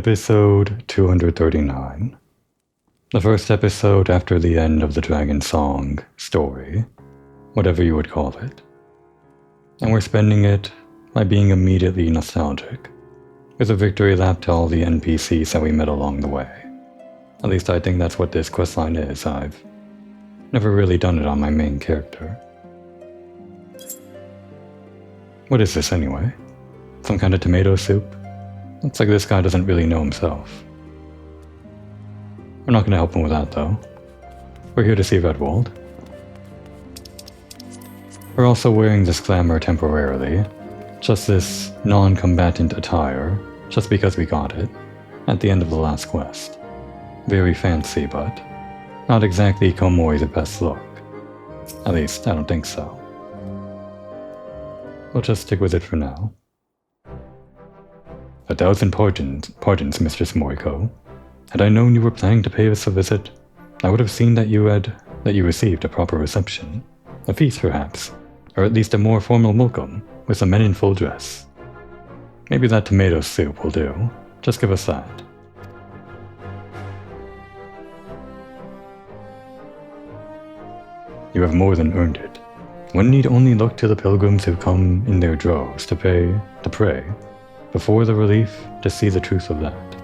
Episode 239. The first episode after the end of the Dragon Song story, whatever you would call it. And we're spending it by being immediately nostalgic, with a victory lap to all the NPCs that we met along the way. At least I think that's what this questline is. I've never really done it on my main character. What is this anyway? Some kind of tomato soup? Looks like this guy doesn't really know himself. We're not going to help him with that though. We're here to see Redwald. We're also wearing this glamour temporarily, just this non-combatant attire, just because we got it, at the end of the last quest. Very fancy, but not exactly Komoi's best look. At least, I don't think so. We'll just stick with it for now. 1,000 pardons, Mistress Moriko. Had I known you were planning to pay us a visit, I would have seen that you received a proper reception. A feast, perhaps, or at least a more formal welcome, with some men in full dress. Maybe that tomato soup will do. Just give us that. You have more than earned it. One need only look to the pilgrims who come in their droves to pray, before the relief to see the truth of that.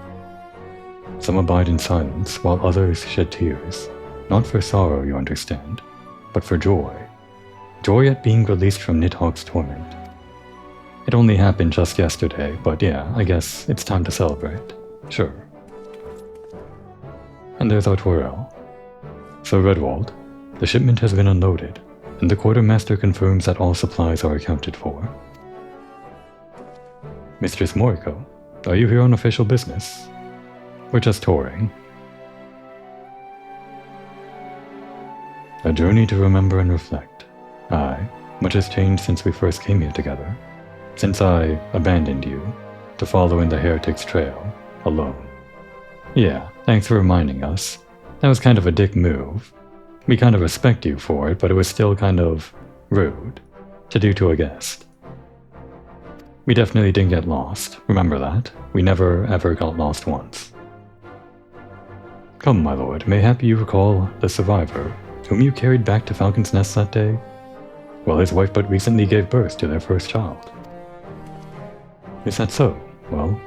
Some abide in silence, while others shed tears, not for sorrow, you understand, but for joy. Joy at being released from Nidhogg's torment. It only happened just yesterday, but yeah, I guess it's time to celebrate. Sure. And there's our Torel. So Redwald, the shipment has been unloaded, and the quartermaster confirms that all supplies are accounted for. Mistress Moriko, are you here on official business? We're just touring. A journey to remember and reflect. Aye, much has changed since we first came here together. Since I abandoned you to follow in the heretic's trail, alone. Yeah, thanks for reminding us. That was kind of a dick move. We kind of respect you for it, but it was still kind of rude to do to a guest. We definitely didn't get lost, remember that? We never ever got lost once. Come, my lord, mayhap you recall the survivor, whom you carried back to Falcon's Nest that day? Well, his wife but recently gave birth to their first child. Is that so? Well.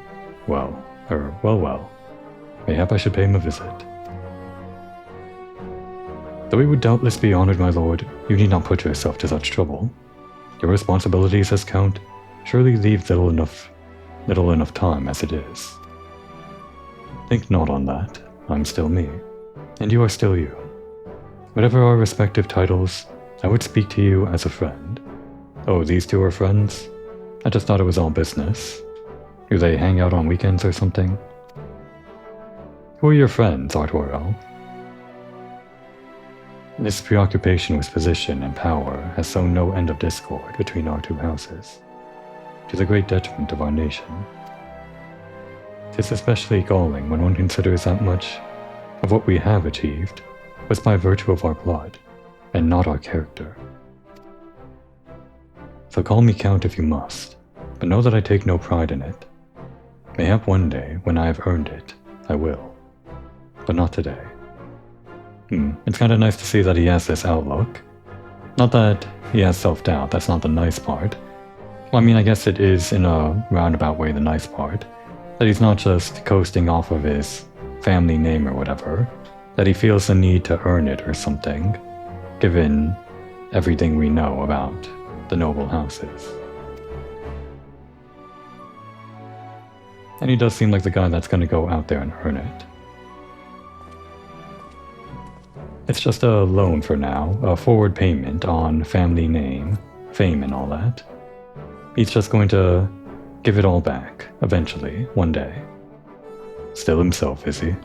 Mayhap I should pay him a visit. Though he would doubtless be honored, my lord, you need not put yourself to such trouble. Your responsibilities as Count surely leave little enough time as it is. Think not on that. I'm still me, and you are still you. Whatever our respective titles, I would speak to you as a friend. Oh, these two are friends? I just thought it was all business. Do they hang out on weekends or something? Who are your friends, Artorel? This preoccupation with position and power has sown no end of discord between our two houses, to the great detriment of our nation. 'Tis especially galling when one considers that much of what we have achieved was by virtue of our blood, and not our character. So call me Count if you must, but know that I take no pride in it. Mayhap one day, when I have earned it, I will. But not today. It's kinda nice to see that he has this outlook. Not that he has self-doubt, that's not the nice part. Well, I mean, I guess it is in a roundabout way the nice part. That he's not just coasting off of his family name or whatever. That he feels the need to earn it or something, given everything we know about the noble houses. And he does seem like the guy that's gonna go out there and earn it. It's just a loan for now, a forward payment on family name, fame and all that. He's just going to give it all back, eventually, one day. Still himself, is he?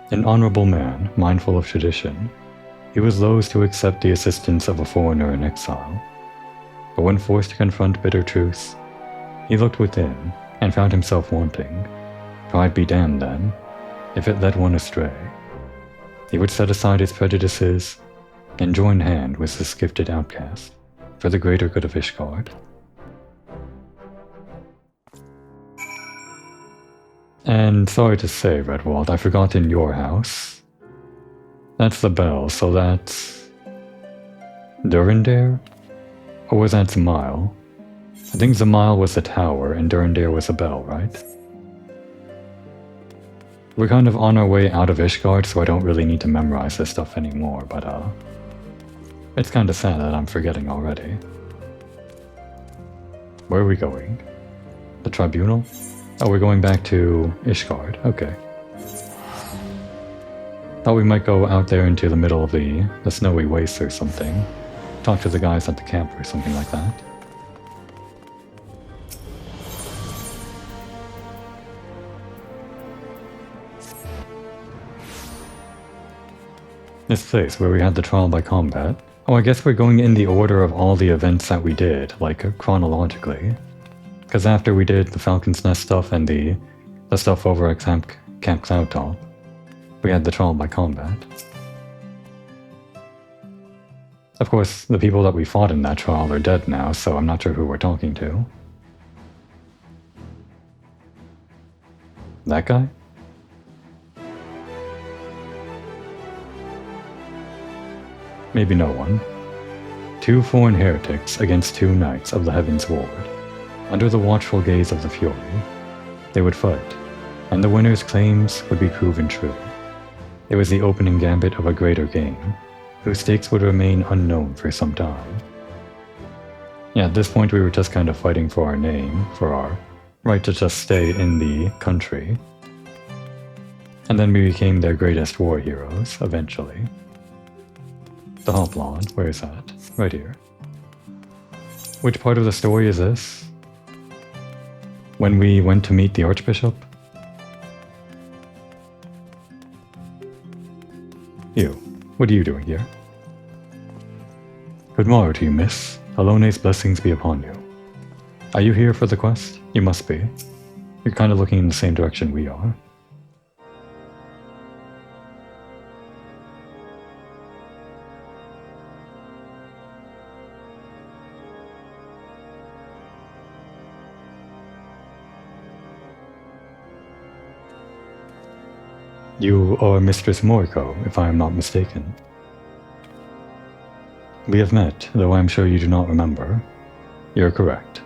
An honorable man, mindful of tradition, he was loath to accept the assistance of a foreigner in exile. But when forced to confront bitter truths, he looked within and found himself wanting. Pride be damned, then, if it led one astray. He would set aside his prejudices and join hand with this gifted outcast for the greater good of Ishgard. And sorry to say, Redwald, I forgot in your house. That's the bell, so that's... Durandare? Or was that Zamile? I think Zamile was the tower and Durandare was the bell, right? We're kind of on our way out of Ishgard, so I don't really need to memorize this stuff anymore, but it's kinda sad that I'm forgetting already. Where are we going? The Tribunal? Oh, we're going back to Ishgard, okay. Thought we might go out there into the middle of the snowy waste or something. Talk to the guys at the camp or something like that. This place where we had the trial by combat. Oh, I guess we're going in the order of all the events that we did, like chronologically. Because after we did the Falcon's Nest stuff and the stuff over at Camp Cloudtop, we had the trial by combat. Of course, the people that we fought in that trial are dead now, so I'm not sure who we're talking to. That guy? Maybe no one. 2 foreign heretics against 2 knights of the Heavensward. Under the watchful gaze of the Fury, they would fight, and the winner's claims would be proven true. It was the opening gambit of a greater game, whose stakes would remain unknown for some time. Yeah, at this point we were just kind of fighting for our name, for our right to just stay in the country. And then we became their greatest war heroes, eventually. The Hoplon, where is that? Right here. Which part of the story is this? When we went to meet the Archbishop? You, what are you doing here? Good morrow to you, miss. Alone's blessings be upon you. Are you here for the quest? You must be. You're kind of looking in the same direction we are. You are Mistress Moriko, if I am not mistaken. We have met, though I am sure you do not remember. You're correct.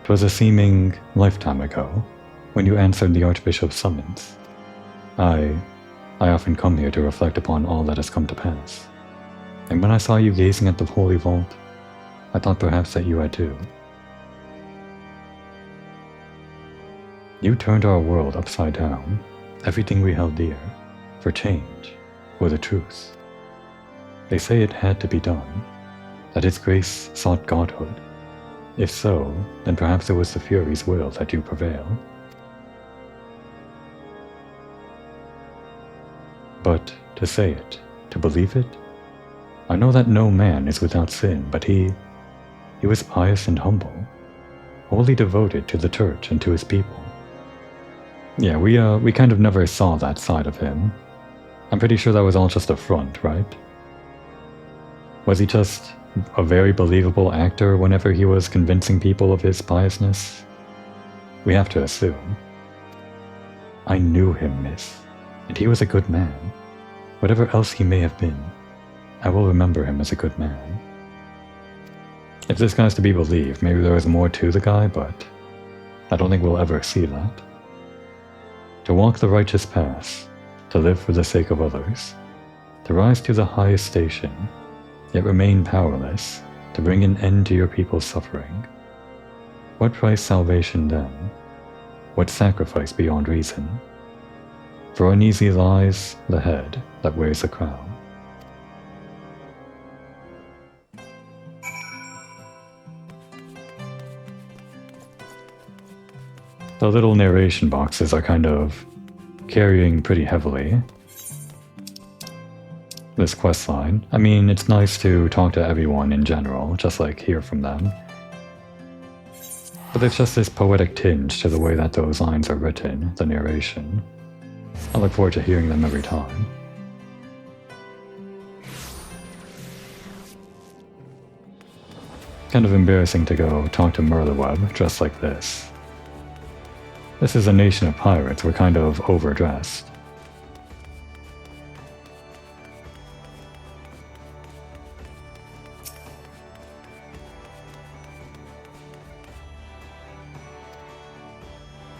'Twas a seeming lifetime ago, when you answered the Archbishop's summons. I often come here to reflect upon all that has come to pass. And when I saw you gazing at the Holy Vault, I thought perhaps that you had too. You turned our world upside down, everything we held dear, for change, for the truth. They say it had to be done, that His grace sought godhood. If so, then perhaps it was the Fury's will that you prevailed. But to say it, to believe it, I know that no man is without sin, but he was pious and humble, wholly devoted to the church and to his people. Yeah, we kind of never saw that side of him. I'm pretty sure that was all just a front, right? Was he just a very believable actor whenever he was convincing people of his piousness? We have to assume. I knew him, miss, and he was a good man. Whatever else he may have been, I will remember him as a good man. If this guy's to be believed, maybe there was more to the guy, but I don't think we'll ever see that. To walk the righteous path, to live for the sake of others, to rise to the highest station, yet remain powerless, to bring an end to your people's suffering. What price salvation then? What sacrifice beyond reason? For uneasy lies the head that wears the crown. The little narration boxes are kind of carrying pretty heavily this quest line. I mean, it's nice to talk to everyone in general, just like hear from them. But there's just this poetic tinge to the way that those lines are written, the narration. I look forward to hearing them every time. Kind of embarrassing to go talk to Merleweb dressed like this. This is a nation of pirates, we're kind of overdressed.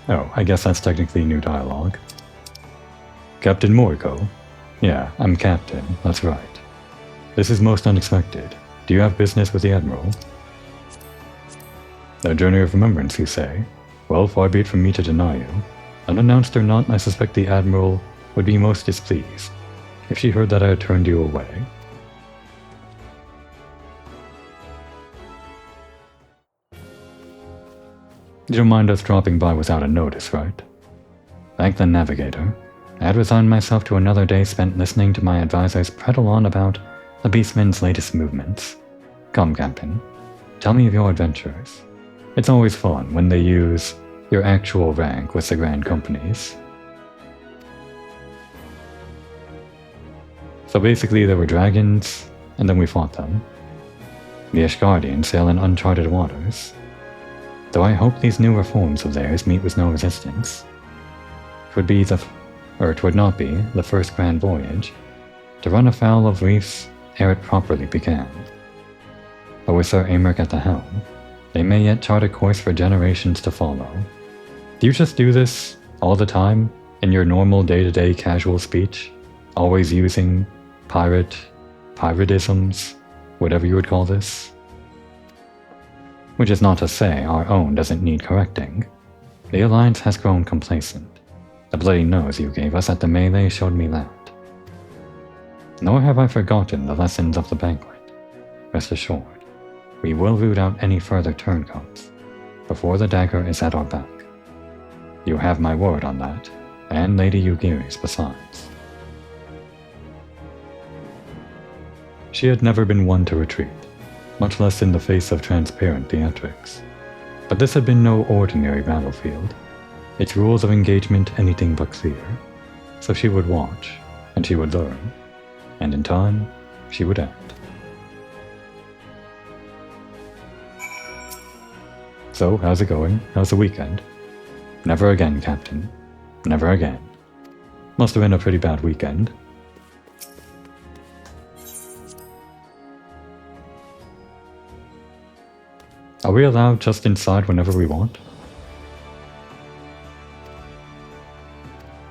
Oh, I guess that's technically new dialogue. Captain Moriko? Yeah, I'm Captain, that's right. This is most unexpected. Do you have business with the Admiral? A journey of remembrance, you say? Well, far be it from me to deny you. Unannounced or not, I suspect the Admiral would be most displeased if she heard that I had turned you away. You don't mind us dropping by without a notice, right? Thank the navigator. I had resigned myself to another day spent listening to my advisors prattle on about the Beastmen's latest movements. Come, Captain. Tell me of your adventures. It's always fun when they use your actual rank with the grand companies. So basically there were dragons, and then we fought them. The Ashgardians sail in uncharted waters. Though I hope these new reforms of theirs meet with no resistance. It would not be the first grand voyage to run afoul of reefs ere it properly began. But with Sir Aymeric at the helm, they may yet chart a course for generations to follow. Do you just do this all the time in your normal day-to-day casual speech, always using piratisms, whatever you would call this? Which is not to say our own doesn't need correcting. The Alliance has grown complacent. The bloody nose you gave us at the melee showed me that. Nor have I forgotten the lessons of the banquet. Rest assured, we will root out any further turncoats before the dagger is at our back. You have my word on that, and Lady Yugiri's besides. She had never been one to retreat, much less in the face of transparent theatrics. But this had been no ordinary battlefield, its rules of engagement anything but clear. So she would watch, and she would learn, and in time, she would act. So, how's it going? How's the weekend? Never again, Captain. Never again. Must have been a pretty bad weekend. Are we allowed just inside whenever we want?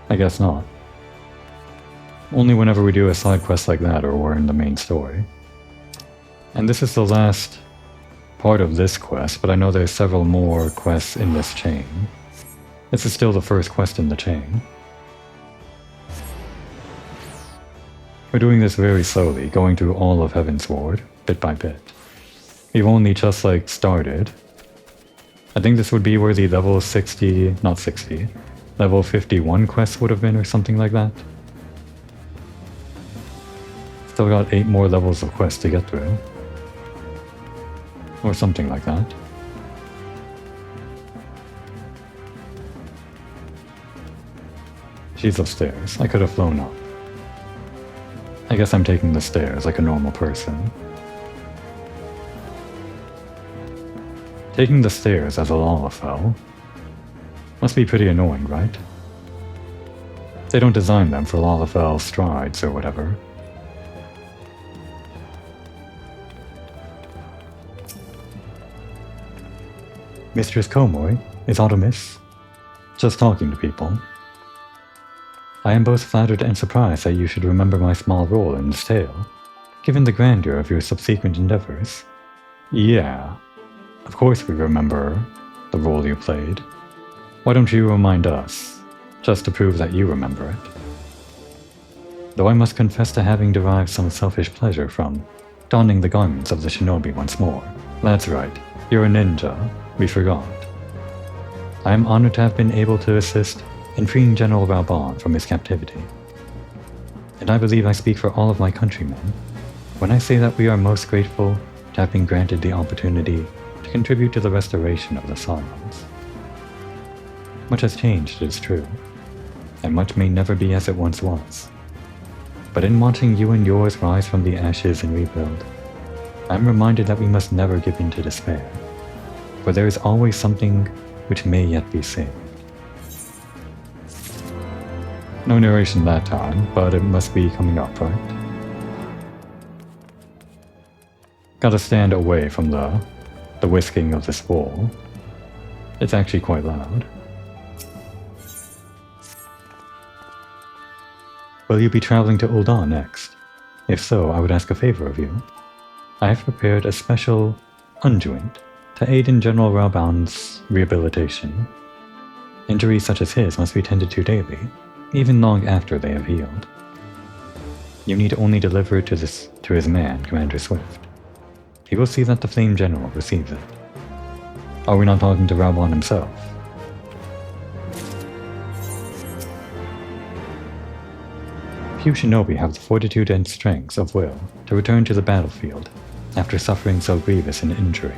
I guess not. Only whenever we do a side quest like that or we're in the main story. And this is the last part of this quest, but I know there's several more quests in this chain. This is still the first quest in the chain. We're doing this very slowly, going through all of Heavensward, bit by bit. We've only just started. I think this would be where the level 51 quest would have been or something like that. Still got 8 more levels of quests to get through. Or something like that. She's upstairs. I could have flown up. I guess I'm taking the stairs like a normal person. Taking the stairs as a Lalafell must be pretty annoying, right? They don't design them for Lalafell strides or whatever. Mistress Komoy, is aught amiss? Just talking to people. I am both flattered and surprised that you should remember my small role in this tale, given the grandeur of your subsequent endeavors. Yeah, of course we remember the role you played. Why don't you remind us, just to prove that you remember it? Though I must confess to having derived some selfish pleasure from donning the garments of the shinobi once more. That's right, you're a ninja, we forgot. I am honored to have been able to assist in freeing General Raubon from his captivity. And I believe I speak for all of my countrymen when I say that we are most grateful to have been granted the opportunity to contribute to the restoration of the Scions. Much has changed, it is true, and much may never be as it once was. But in watching you and yours rise from the ashes and rebuild, I am reminded that we must never give in to despair, for there is always something which may yet be saved. No narration that time, but it must be coming up, right? Gotta stand away from the whisking of this bowl. It's actually quite loud. Will you be traveling to Ul'dah next? If so, I would ask a favor of you. I have prepared a special unguent to aid in General Raban's rehabilitation. Injuries such as his must be tended to daily, even long after they have healed. You need only deliver it to his man, Commander Swift. He will see that the Flame General receives it. Are we not talking to Raban himself? Few shinobi have the fortitude and strength of will to return to the battlefield after suffering so grievous an injury.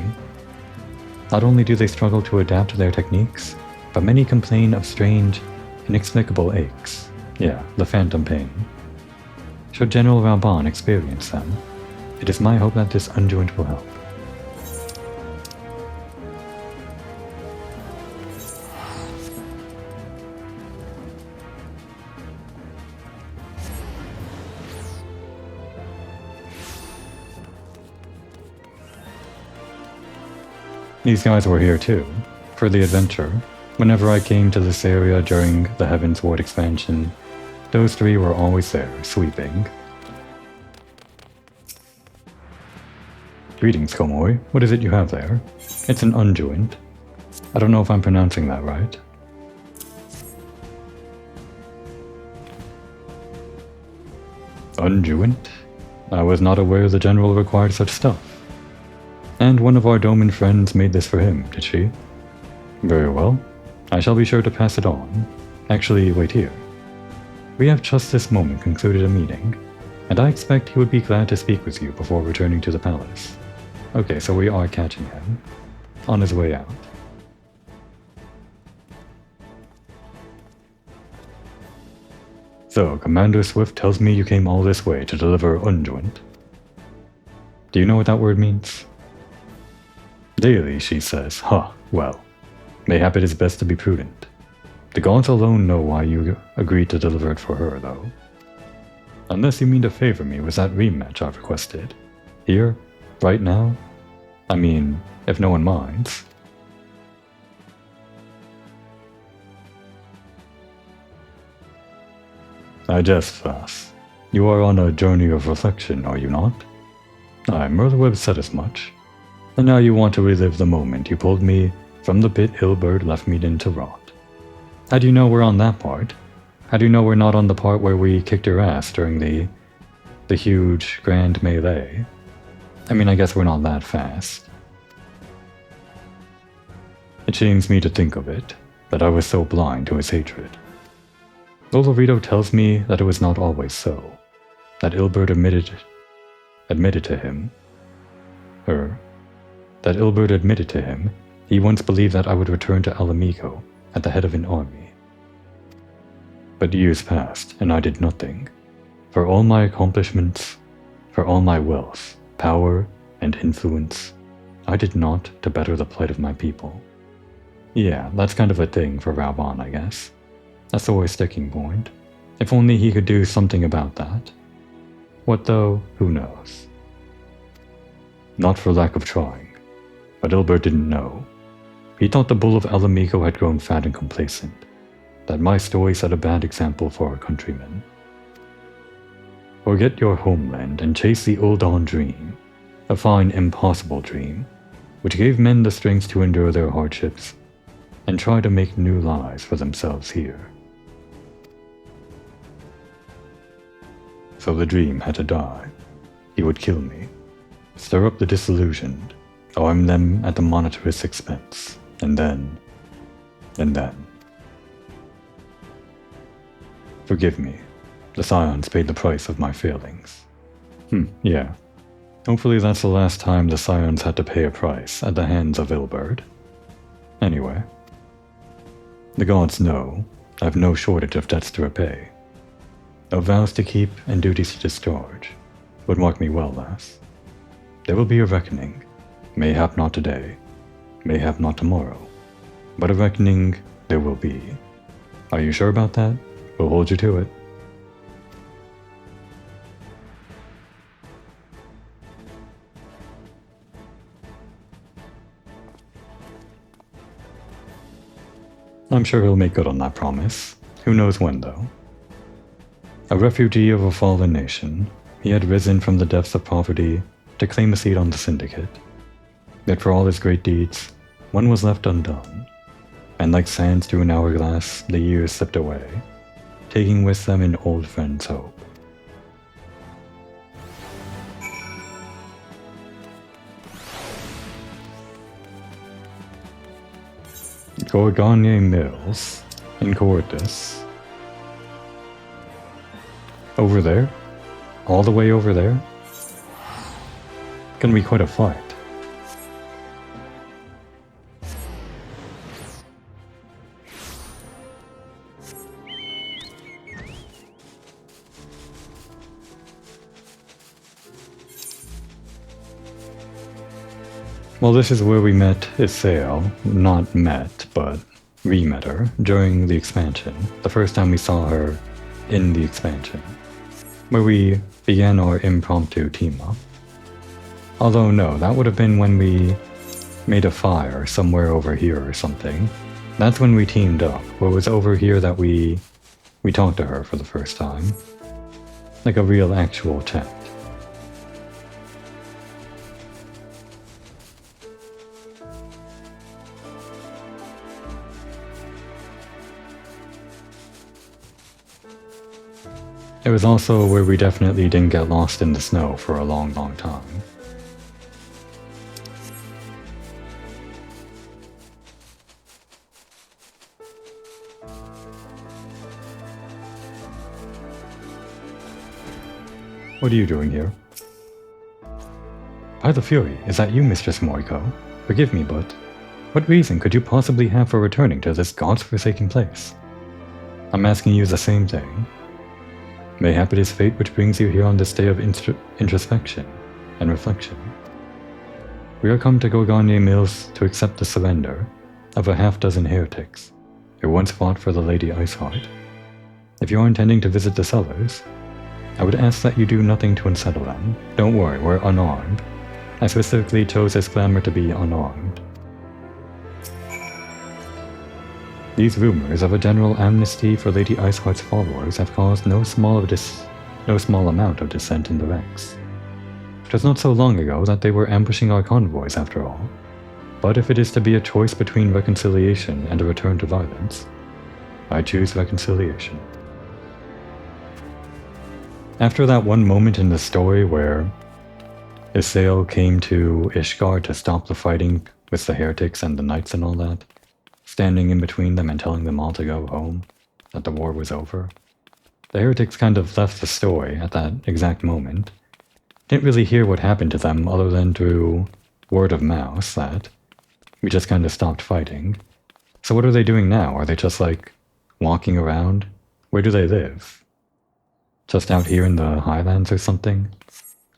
Not only do they struggle to adapt their techniques, but many complain of strange, inexplicable aches. Yeah, the phantom pain. Should General Raban experience them, it is my hope that this unguent will help. These guys were here too, for the adventure. Whenever I came to this area during the Heavensward expansion, those three were always there, sweeping. Greetings, Komoi. What is it you have there? It's an unguent. I don't know if I'm pronouncing that right. Unguent? I was not aware the General required such stuff. And one of our Doman friends made this for him, did she? Very well. I shall be sure to pass it on. Actually, wait here. We have just this moment concluded a meeting, and I expect he would be glad to speak with you before returning to the palace. Okay, so we are catching him. On his way out. So, Commander Swift tells me you came all this way to deliver unguent. Do you know what that word means? Daily, she says. Huh, well. Mayhap it is best to be prudent. The gods alone know why you agreed to deliver it for her, though. Unless you mean to favor me with that rematch I've requested. Here? Right now? I mean, if no one minds. I jest, Vass. You are on a journey of reflection, are you not? Aye, Merleweb said as much. And now you want to relive the moment you pulled me from the pit Ilberd left me in to rot. How do you know we're on that part? How do you know we're not on the part where we kicked your ass during the huge grand melee? I mean, I guess we're not that fast. It shames me to think of it, that I was so blind to his hatred. Olorito tells me that it was not always so, that Ilberd admitted to him he once believed that I would return to Alamico at the head of an army. But years passed, and I did nothing. For all my accomplishments, for all my wealth, power, and influence, I did naught to better the plight of my people. Yeah, that's kind of a thing for Raban, I guess. That's always a sticking point. If only he could do something about that. What though, who knows? Not for lack of trying. But Ilbert didn't know. He thought the bull of Alamico had grown fat and complacent, that my story set a bad example for our countrymen. Forget your homeland and chase the Ul'dah dream, a fine, impossible dream, which gave men the strength to endure their hardships, and try to make new lives for themselves here. So the dream had to die. He would kill me, stir up the disillusioned, arm them at the monetarist's expense, and then... Forgive me. The Scions paid the price of my failings. Yeah. Hopefully that's the last time the Scions had to pay a price at the hands of Ilberd. Anyway. The gods know I've no shortage of debts to repay. Of vows to keep and duties to discharge would mark me well, lass. There will be a reckoning. Mayhap not today, mayhap not tomorrow, but a reckoning there will be. Are you sure about that? We'll hold you to it. I'm sure he'll make good on that promise. Who knows when, though. A refugee of a fallen nation, he had risen from the depths of poverty to claim a seat on the Syndicate. Yet for all his great deeds, one was left undone. And like sands through an hourglass, the years slipped away, taking with them an old friend's hope. Gorgonye Mills, in Coordis. Over there? All the way over there? Gonna be quite a fight. Well, this is where we met Isael, not met, but re-met her, during the expansion, the first time we saw her in the expansion, where we began our impromptu team-up. Although no, that would have been when we made a fire somewhere over here or something. That's when we teamed up, where it was over here that we talked to her for the first time. Like a real actual chat. It was also where we definitely didn't get lost in the snow for a long, long time. What are you doing here? By the Fury, is that you, Mistress Moriko? Forgive me, but what reason could you possibly have for returning to this god's-forsaken place? I'm asking you the same thing. Mayhap it is fate which brings you here on this day of introspection and reflection. We are come to Gorgonye Mills to accept the surrender of a half-dozen heretics who once fought for the Lady Iceheart. If you are intending to visit the cellars, I would ask that you do nothing to unsettle them. Don't worry, we're unarmed. I specifically chose this glamour to be unarmed. These rumors of a general amnesty for Lady Iceheart's followers have caused no small amount of dissent in the ranks. It was not so long ago that they were ambushing our convoys after all. But if it is to be a choice between reconciliation and a return to violence, I choose reconciliation. After that one moment in the story where Isael came to Ishgard to stop the fighting with the heretics and the knights and all that, standing in between them and telling them all to go home, that the war was over. The heretics kind of left the story at that exact moment. Didn't really hear what happened to them other than through word of mouth that we just kind of stopped fighting. So what are they doing now? Are they just like walking around? Where do they live? Just out here in the highlands or something?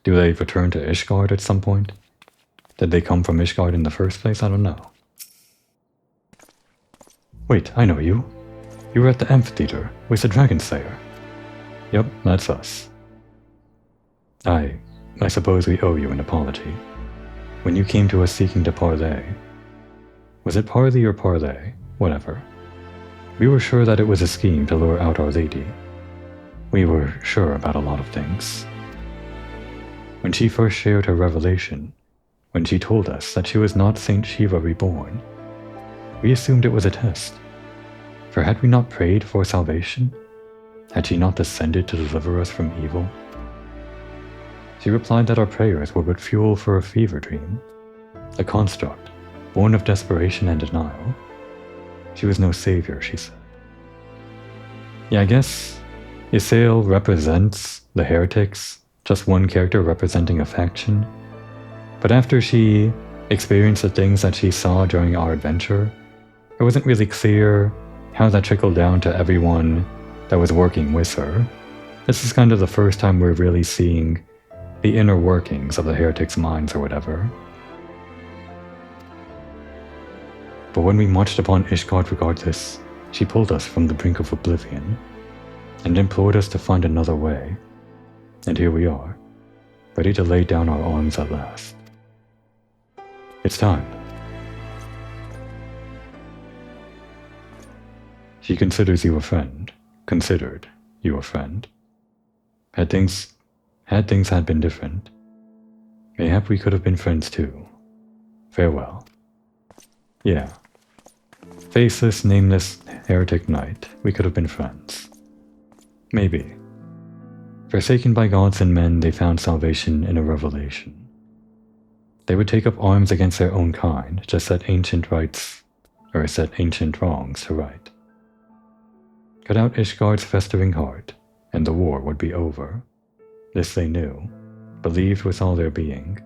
Do they return to Ishgard at some point? Did they come from Ishgard in the first place? I don't know. Wait, I know you. You were at the amphitheater with the Dragon Slayer. Yep, that's us. I suppose we owe you an apology. When you came to us seeking to parley, was it parley or parlay? Whatever. We were sure that it was a scheme to lure out Our Lady. We were sure about a lot of things. When she first shared her revelation, when she told us that she was not Saint Shiva reborn, we assumed it was a test. For had we not prayed for salvation? Had she not descended to deliver us from evil? She replied that our prayers were but fuel for a fever dream, a construct born of desperation and denial. She was no savior, she said. Yeah, I guess Isael represents the heretics, just one character representing a faction. But after she experienced the things that she saw during our adventure, it wasn't really clear how that trickled down to everyone that was working with her. This is kind of the first time we're really seeing the inner workings of the heretics' minds or whatever. But when we marched upon Ishgard regardless, she pulled us from the brink of oblivion. and implored us to find another way. And here we are, ready to lay down our arms at last. It's time. She considers you a friend, considered you a friend. Had things had been different, mayhap we could have been friends too. Farewell. Yeah. Faceless, nameless, heretic knight, we could have been friends. Maybe. Forsaken by gods and men, they found salvation in a revelation. They would take up arms against their own kind, to set ancient wrongs to right. Cut out Ishgard's festering heart, and the war would be over. This they knew, believed with all their being,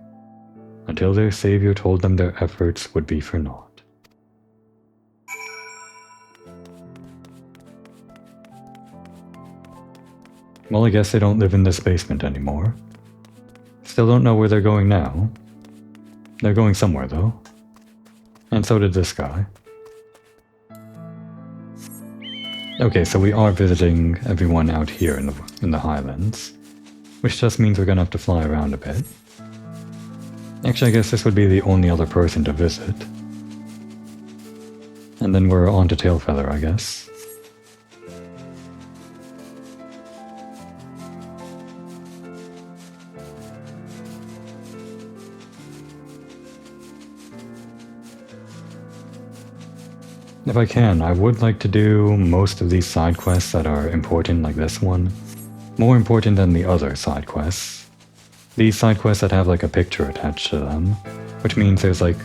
until their savior told them their efforts would be for naught. Well, I guess they don't live in this basement anymore. Still don't know where they're going now. They're going somewhere, though. And so did this guy. Okay, so we are visiting everyone out here in the Highlands, which just means we're gonna have to fly around a bit. Actually, I guess this would be the only other person to visit. And then we're on to Tailfeather, I guess. If I can, I would like to do most of these side quests that are important, like this one. More important than the other side quests. These side quests that have like a picture attached to them, which means there's like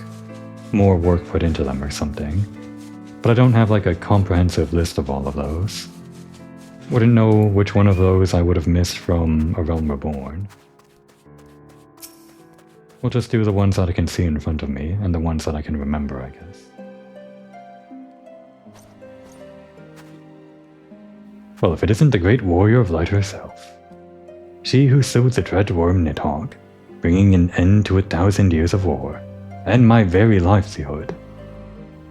more work put into them or something. But I don't have like a comprehensive list of all of those. Wouldn't know which one of those I would have missed from A Realm Reborn. We'll just do the ones that I can see in front of me, and the ones that I can remember, I guess. Well, if it isn't the great warrior of light herself. She who sowed the dread worm Nidhogg, bringing an end to 1,000 years of war, and my very livelihood.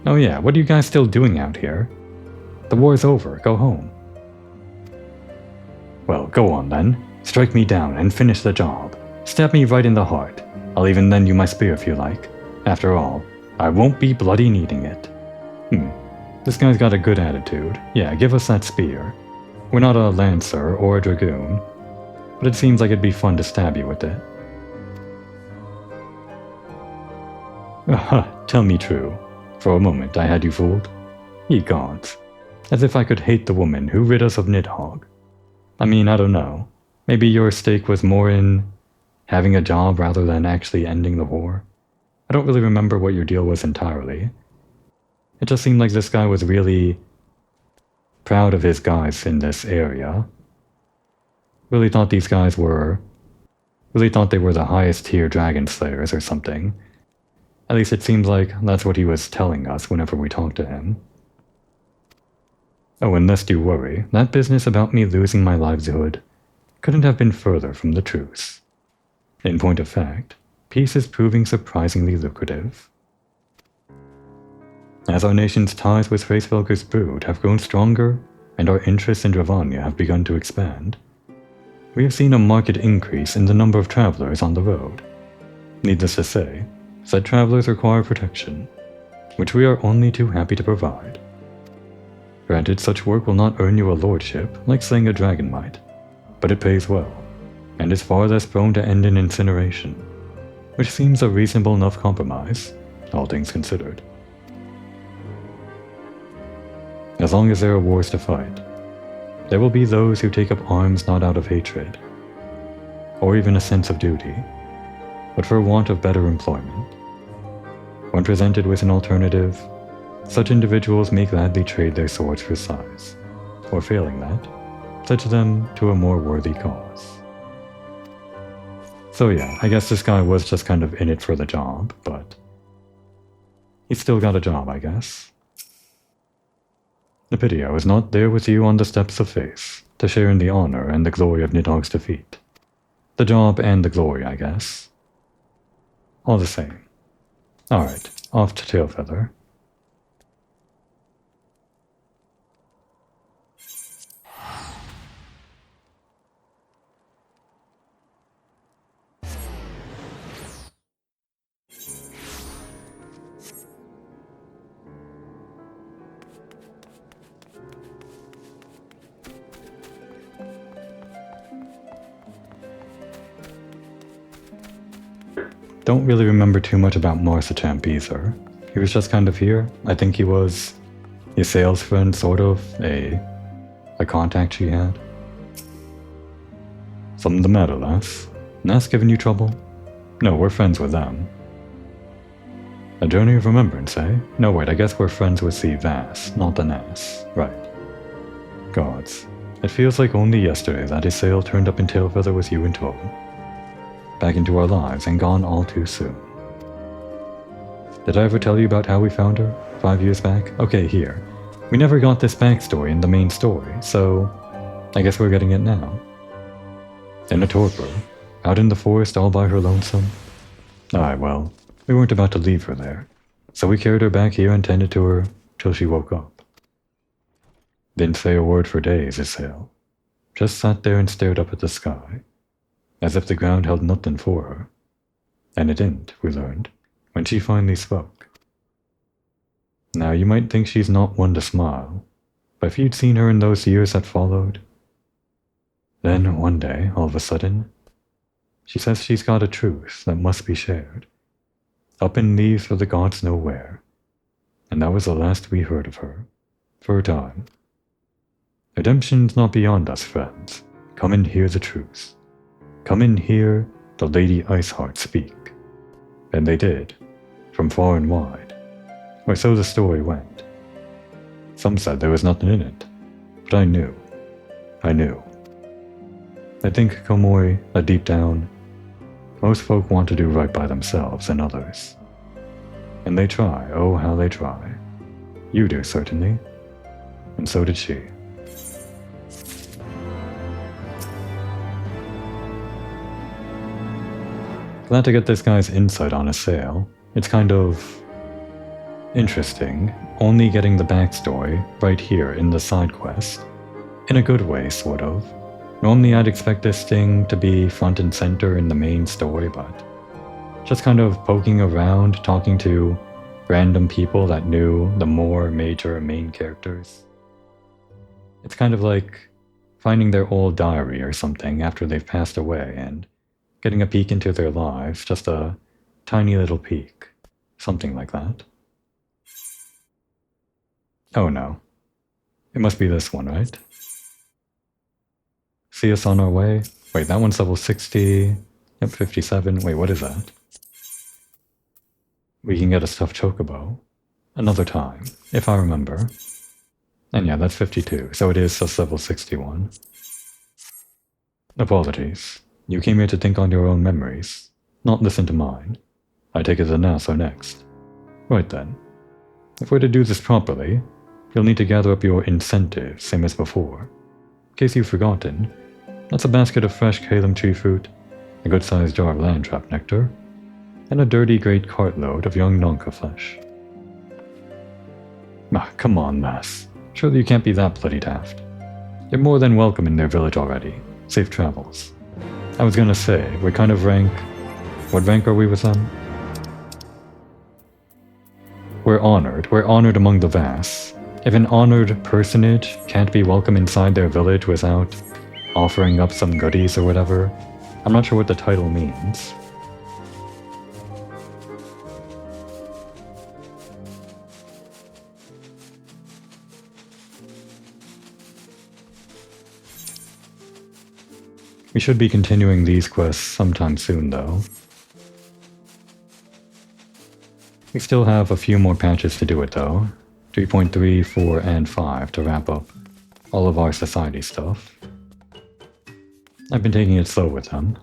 Oh yeah, what are you guys still doing out here? The war's over, go home. Well, go on then. Strike me down and finish the job. Stab me right in the heart. I'll even lend you my spear if you like. After all, I won't be bloody needing it. This guy's got a good attitude. Yeah, give us that spear. We're not a lancer or a dragoon, but it seems like it'd be fun to stab you with it. Tell me true. For a moment I had you fooled. Ye gods. As if I could hate the woman who rid us of Nidhogg. I mean, I don't know. Maybe your stake was more in having a job rather than actually ending the war. I don't really remember what your deal was entirely. It just seemed like this guy was really proud of his guys in this area. Really thought they were the highest tier dragon slayers or something. At least it seems like that's what he was telling us whenever we talked to him. Oh, and lest you worry, that business about me losing my livelihood couldn't have been further from the truth. In point of fact, peace is proving surprisingly lucrative. As our nation's ties with Hraesvelgur's brood have grown stronger, and our interests in Dravania have begun to expand, we have seen a marked increase in the number of travelers on the road. Needless to say, said travelers require protection, which we are only too happy to provide. Granted, such work will not earn you a lordship, like slaying a dragon might, but it pays well, and is far less prone to end in incineration, which seems a reasonable enough compromise, all things considered. As long as there are wars to fight, there will be those who take up arms not out of hatred, or even a sense of duty, but for want of better employment. When presented with an alternative, such individuals may gladly trade their swords for size, or failing that, pledge them to a more worthy cause. So yeah, I guess this guy was just kind of in it for the job, but he's still got a job, I guess. The pity I was not there with you on the steps of faith, to share in the honor and the glory of Nidhogg's defeat. The job and the glory, I guess. All the same. Alright, off to Tailfeather. Don't really remember too much about Marcichamp either. He was just kind of here. I think he was a sales friend, sort of, a contact she had. Something the matter, lass? Nas giving you trouble? No, we're friends with them. A journey of remembrance, eh? No, wait, I guess we're friends with the Vass, not the Nas. Right. Gods. It feels like only yesterday that his sale turned up in Tailfeather with you and Toad. Back into our lives and gone all too soon. Did I ever tell you about how we found her? 5 years back? Okay, here. We never got this backstory in the main story, so I guess we're getting it now. In a torpor, out in the forest all by her lonesome. Aye, well, we weren't about to leave her there, so we carried her back here and tended to her till she woke up. Didn't say a word for days, Isael. Just sat there and stared up at the sky, as if the ground held nothing for her. And it didn't, we learned, when she finally spoke. Now, you might think she's not one to smile, but if you'd seen her in those years that followed... Then, one day, all of a sudden, she says she's got a truth that must be shared. Up and leaves for the gods know where. And that was the last we heard of her, for a time. Redemption's not beyond us, friends. Come and hear the truth. Come and hear the Lady Iceheart speak. And they did, from far and wide, or so the story went. Some said there was nothing in it, but I knew. I knew. I think, Komoi, that deep down, most folk want to do right by themselves and others. And they try, oh how they try. You do, certainly. And so did she. Glad to get this guy's insight on a sale. It's kind of interesting, only getting the backstory right here in the side quest. In a good way, sort of. Normally I'd expect this thing to be front and center in the main story, but just kind of poking around, talking to random people that knew the more major main characters. It's kind of like finding their old diary or something after they've passed away and getting a peek into their lives, just a tiny little peek. Something like that. Oh no. It must be this one, right? See us on our way? Wait, that one's level 60. Yep, 57. Wait, what is that? We can get a stuffed chocobo. Another time, if I remember. And yeah, that's 52, so it is just level 61. Apologies. You came here to think on your own memories, not listen to mine. I take it the Nass are next. Right then. If we're to do this properly, you'll need to gather up your incentives, same as before. In case you've forgotten, that's a basket of fresh Kalem tree fruit, a good-sized jar of landtrap nectar, and a dirty great cartload of young Nonka flesh. Ah, come on, lass. Surely you can't be that bloody daft. You're more than welcome in their village already. Safe travels. I was gonna say, what kind of rank... What rank are we with them? We're honored. We're honored among the Vass. If an honored personage can't be welcome inside their village without offering up some goodies or whatever, I'm not sure what the title means. We should be continuing these quests sometime soon, though. We still have a few more patches to do it, though. 3.3, 4, and 5 to wrap up all of our society stuff. I've been taking it slow with them.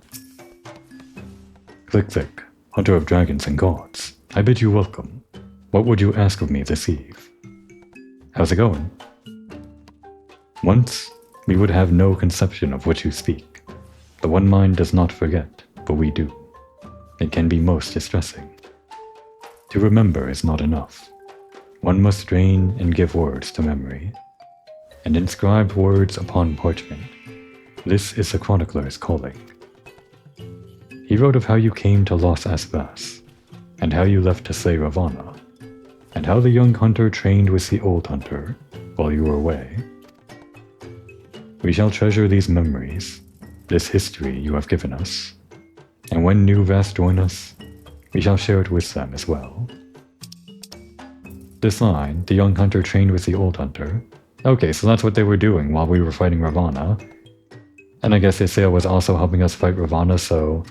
Click, click, hunter of dragons and gods. I bid you welcome. What would you ask of me this eve? How's it going? Once, we would have no conception of what you speak. The one mind does not forget, but we do. It can be most distressing. To remember is not enough. One must drain and give words to memory, and inscribe words upon parchment. This is the chronicler's calling. He wrote of how you came to Los Asvas, and how you left to slay Ravana, and how the young hunter trained with the old hunter while you were away. We shall treasure these memories, this history you have given us, And when new Vast join us, we shall share it with them as well. This line, the young hunter trained with the old hunter. Okay, so that's what they were doing while we were fighting Ravana. And I guess Isael was also helping us fight Ravana, so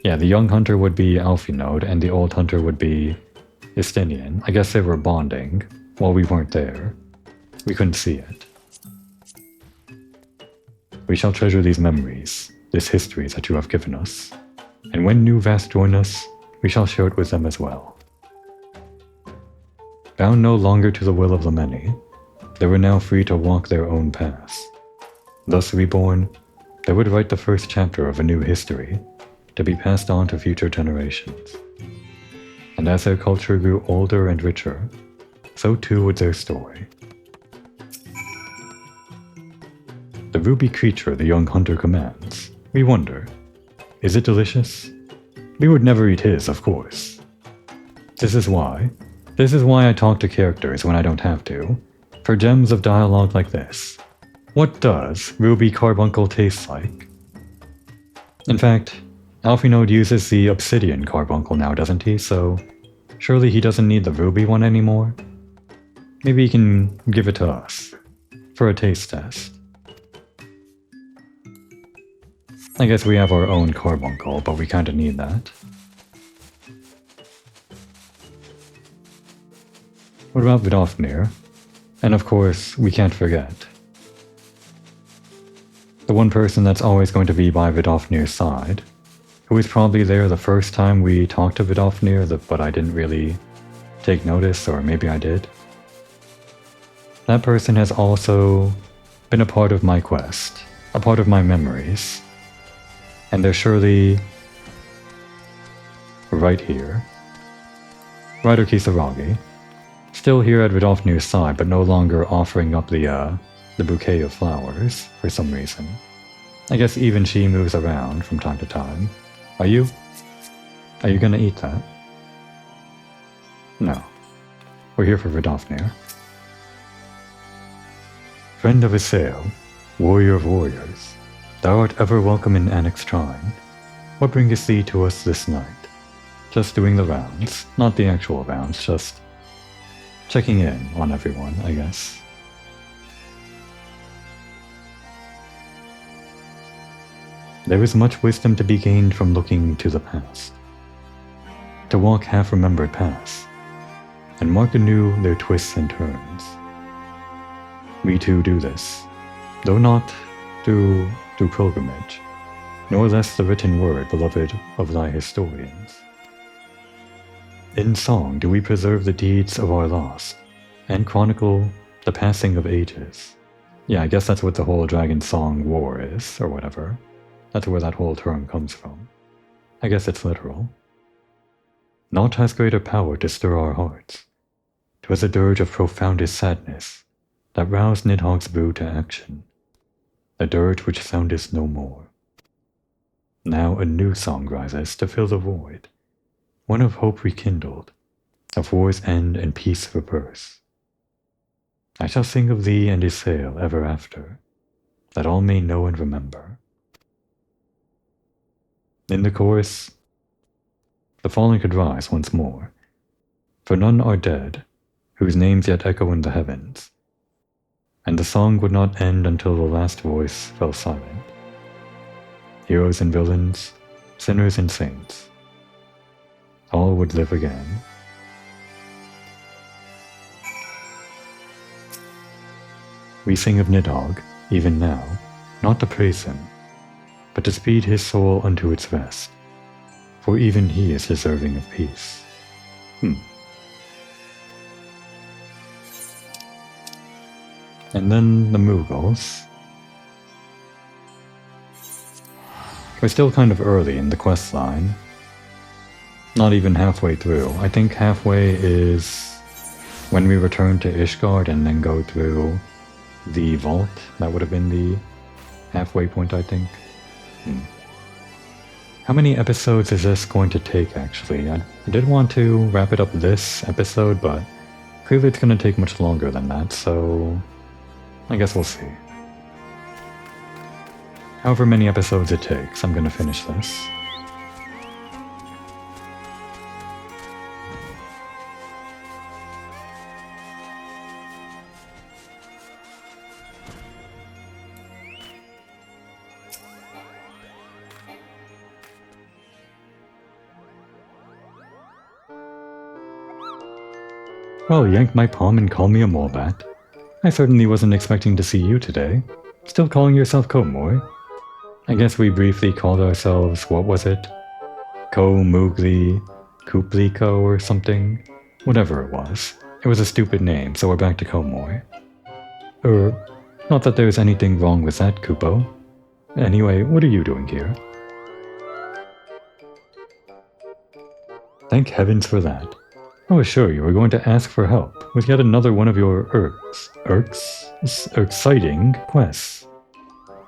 yeah, the young hunter would be Alphinaud and the old hunter would be Istinian. I guess they were bonding while we weren't there. We couldn't see it. We shall treasure these memories, this history that you have given us. And when new Vast join us, we shall share it with them as well. Bound no longer to the will of the many, they were now free to walk their own paths. Thus reborn, they would write the first chapter of a new history, to be passed on to future generations. And as their culture grew older and richer, so too would their story. The ruby creature the young hunter commands, we wonder, is it delicious? We would never eat his, of course. This is why I talk to characters when I don't have to, for gems of dialogue like this. What does ruby carbuncle taste like? In fact, Alphinaud uses the obsidian carbuncle now, doesn't he? So surely he doesn't need the ruby one anymore? Maybe he can give it to us, for a taste test. I guess we have our own carbuncle, but we kinda need that. What about Vidofnir? And of course, we can't forget the one person that's always going to be by Vidofnir's side, who was probably there the first time we talked to Vidofnir, but I didn't really take notice, or maybe I did. That person has also been a part of my quest, a part of my memories, and they're surely right here. Ryder Kisaragi, still here at Vidofnir's side, but no longer offering up the bouquet of flowers for some reason. I guess even she moves around from time to time. Are you gonna eat that? No. We're here for Vidofnir. Friend of Isael, warrior of warriors, thou art ever welcome in Enix Shrine. What bringeth thee to us this night? Just doing the rounds, not the actual rounds, just checking in on everyone, I guess. There is much wisdom to be gained from looking to the past, to walk half-remembered paths, and mark anew their twists and turns. We too do this, though not through pilgrimage, nor less the written word beloved of thy historians. In song do we preserve the deeds of our lost, and chronicle the passing of ages. Yeah, I guess that's what the whole Dragon Song War is, or whatever. That's where that whole term comes from. I guess it's literal. Naught has greater power to stir our hearts. 'Twas a dirge of profoundest sadness that roused Nidhogg's brew to action, a dirge which soundeth no more. Now a new song rises to fill the void, one of hope rekindled, of war's end and peace rebirth. I shall sing of thee and Isael ever after, that all may know and remember. In the chorus, the fallen could rise once more, for none are dead, whose names yet echo in the heavens, and the song would not end until the last voice fell silent. Heroes and villains, sinners and saints, all would live again. We sing of Nidhogg, even now, not to praise him, but to speed his soul unto its rest, for even he is deserving of peace. And then the Mughals. We're still kind of early in the quest line. Not even halfway through. I think halfway is when we return to Ishgard and then go through the vault. That would have been the halfway point, I think. How many episodes is this going to take, actually? I did want to wrap it up this episode, but clearly it's going to take much longer than that, so I guess we'll see. However many episodes it takes, I'm going to finish this. Well, yank my palm and call me a molebat. I certainly wasn't expecting to see you today. Still calling yourself Komoy? I guess we briefly called ourselves, what was it? Ko-Moogly, Koopliko or something? Whatever it was. It was a stupid name, so we're back to Komoy. Not that there's anything wrong with that, Kupo. Anyway, what are you doing here? Thank heavens for that. I was sure you were going to ask for help with yet another one of your exciting quests.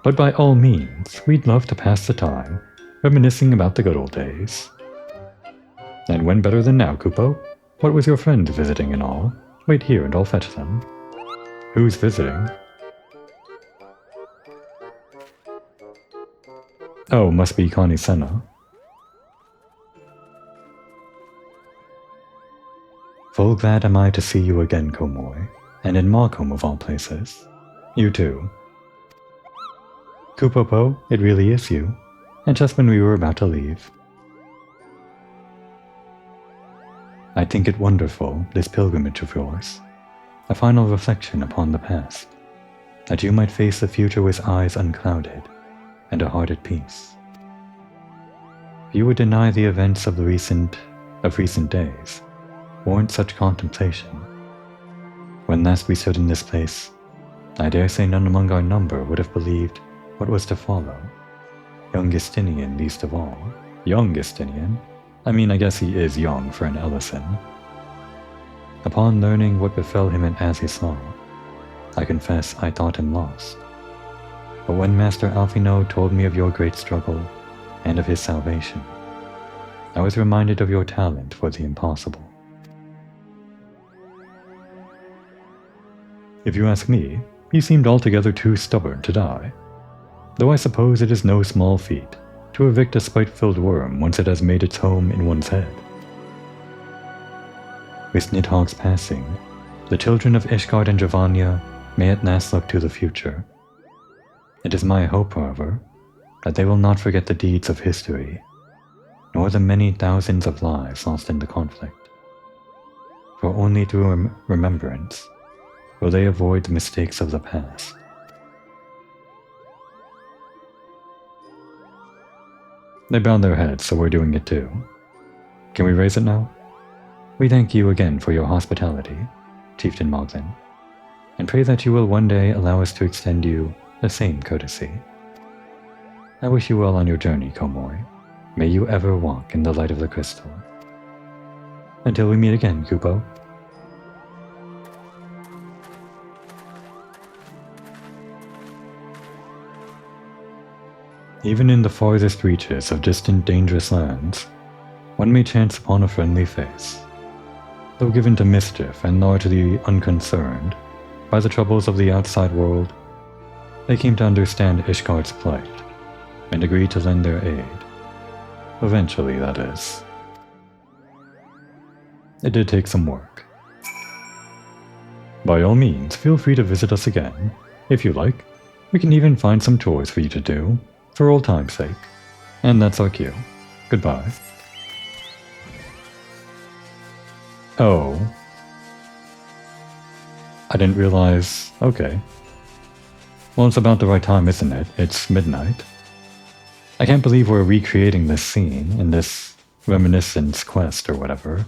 But by all means, we'd love to pass the time, reminiscing about the good old days. And when better than now, Kupo? What was your friend visiting and all? Wait here and I'll fetch them. Who's visiting? Oh, must be Connie Senna. Full glad am I to see you again, Komoy, and in Markham of all places. You too. Kupopo, it really is you, and just when we were about to leave. I think it wonderful, this pilgrimage of yours, a final reflection upon the past, that you might face the future with eyes unclouded and a heart at peace. If you would deny the events of recent days, warrant such contemplation. When last we stood in this place, I dare say none among our number would have believed what was to follow. Young Justinian least of all. Young Justinian? I mean, I guess he is young for an Ellison. Upon learning what befell him in Azisal, I confess I thought him lost. But when Master Alfino told me of your great struggle and of his salvation, I was reminded of your talent for the impossible. If you ask me, he seemed altogether too stubborn to die, though I suppose it is no small feat to evict a spite-filled worm once it has made its home in one's head. With Nidhogg's passing, the children of Ishgard and Dravania may at last look to the future. It is my hope, however, that they will not forget the deeds of history, nor the many thousands of lives lost in the conflict. For only through remembrance will they avoid the mistakes of the past. They bowed their heads, so we're doing it too. Can we raise it now? We thank you again for your hospitality, Chieftain Moglin, and pray that you will one day allow us to extend you the same courtesy. I wish you well on your journey, Komoy. May you ever walk in the light of the crystal. Until we meet again, Kupo. Even in the farthest reaches of distant, dangerous lands, one may chance upon a friendly face. Though given to mischief and largely unconcerned by the troubles of the outside world, they came to understand Ishgard's plight and agreed to lend their aid. Eventually, that is. It did take some work. By all means, feel free to visit us again. If you like, we can even find some chores for you to do, for old time's sake. And that's our cue. Goodbye. Oh. I didn't realize... Okay. Well, it's about the right time, isn't it? It's midnight. I can't believe we're recreating this scene in this reminiscence quest or whatever.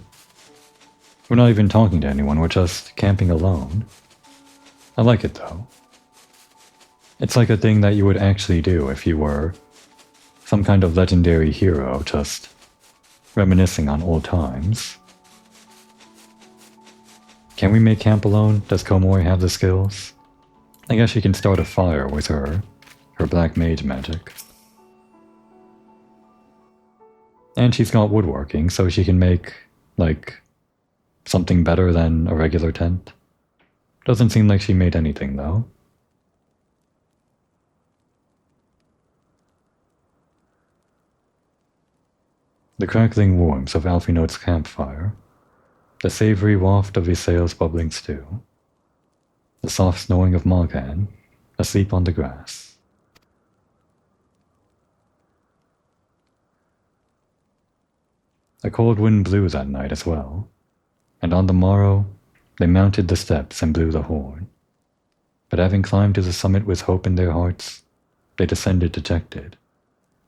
We're not even talking to anyone, we're just camping alone. I like it though. It's like a thing that you would actually do if you were some kind of legendary hero just reminiscing on old times. Can we make camp alone? Does Komoy have the skills? I guess she can start a fire with her black mage magic. And she's got woodworking, so she can make, like, something better than a regular tent. Doesn't seem like she made anything, though. The crackling warmth of Alfinote's campfire, the savory waft of Isael's bubbling stew, the soft snoring of Morgan, asleep on the grass. A cold wind blew that night as well, and on the morrow, They mounted the steps and blew the horn. But having climbed to the summit with hope in their hearts, they descended dejected,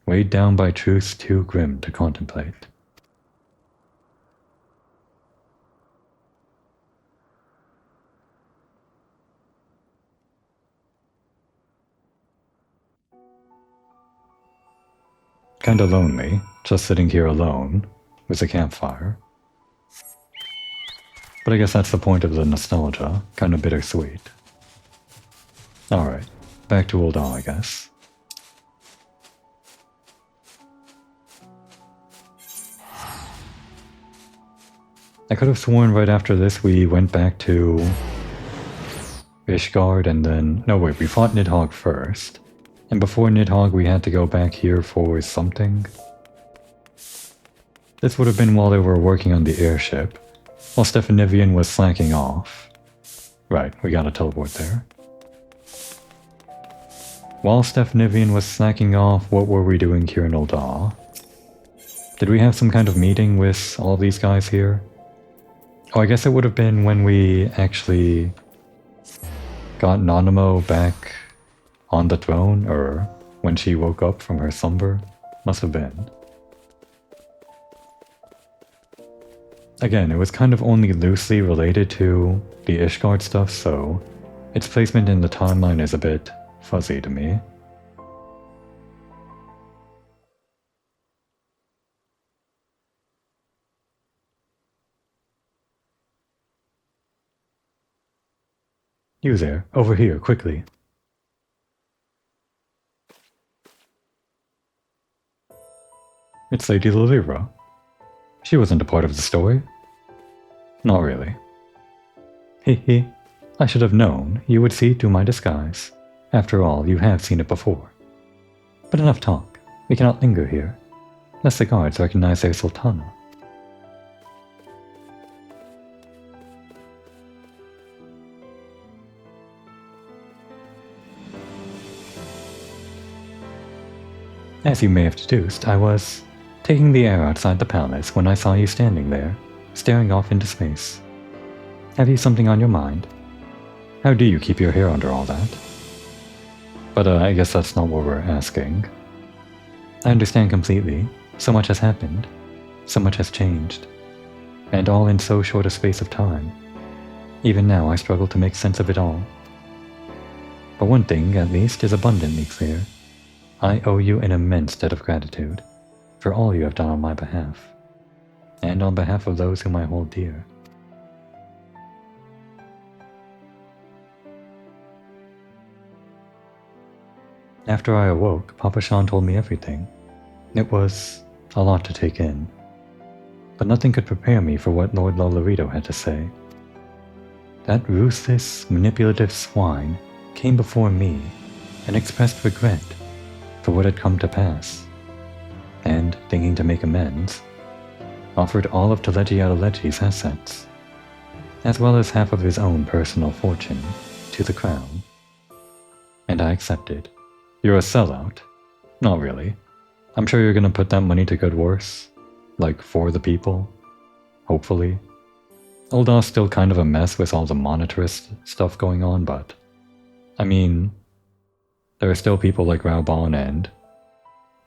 weighed down by truths too grim to contemplate. Kinda lonely, just sitting here alone, with a campfire. But I guess that's the point of the nostalgia, kinda bittersweet. Alright, back to Ul'dah, I guess. I could have sworn right after this we went back to Ishgard and then... No wait, we fought Nidhogg first. And before Nidhogg we had to go back here for something. This would have been while they were working on the airship, while Stefanivian was slacking off. Right, we gotta teleport there. While Stefanivian was slacking off, what were we doing here in Ul'dah? Did we have some kind of meeting with all these guys here? Oh, I guess it would have been when we actually got Nanamo back on the throne, or when she woke up from her slumber. Must have been. Again, it was kind of only loosely related to the Ishgard stuff, so its placement in the timeline is a bit fuzzy to me. You there, over here, quickly. It's Lady Lilira. She wasn't a part of the story. Not really. Hee, I should have known you would see through my disguise. After all, you have seen it before. But enough talk. We cannot linger here, lest the guards recognize their Sultana. As you may have deduced, I was taking the air outside the palace when I saw you standing there, staring off into space. Have you something on your mind? How do you keep your hair under all that? But I guess that's not what we're asking. I understand completely. So much has happened. So much has changed. And all in so short a space of time. Even now I struggle to make sense of it all. But one thing, at least, is abundantly clear. I owe you an immense debt of gratitude for all you have done on my behalf, and on behalf of those whom I hold dear. After I awoke, Papa Shan told me everything. It was a lot to take in, but nothing could prepare me for what Lord Lolorito had to say. That ruthless, manipulative swine came before me and expressed regret for what had come to pass, and, thinking to make amends, offered all of Teleji Adeleji's assets, as well as half of his own personal fortune, to the crown. And I accepted. You're a sellout? Not really. I'm sure you're gonna put that money to good use. Like, for the people. Hopefully. Uldah's still kind of a mess with all the monetarist stuff going on, but... I mean... there are still people like Raoban and...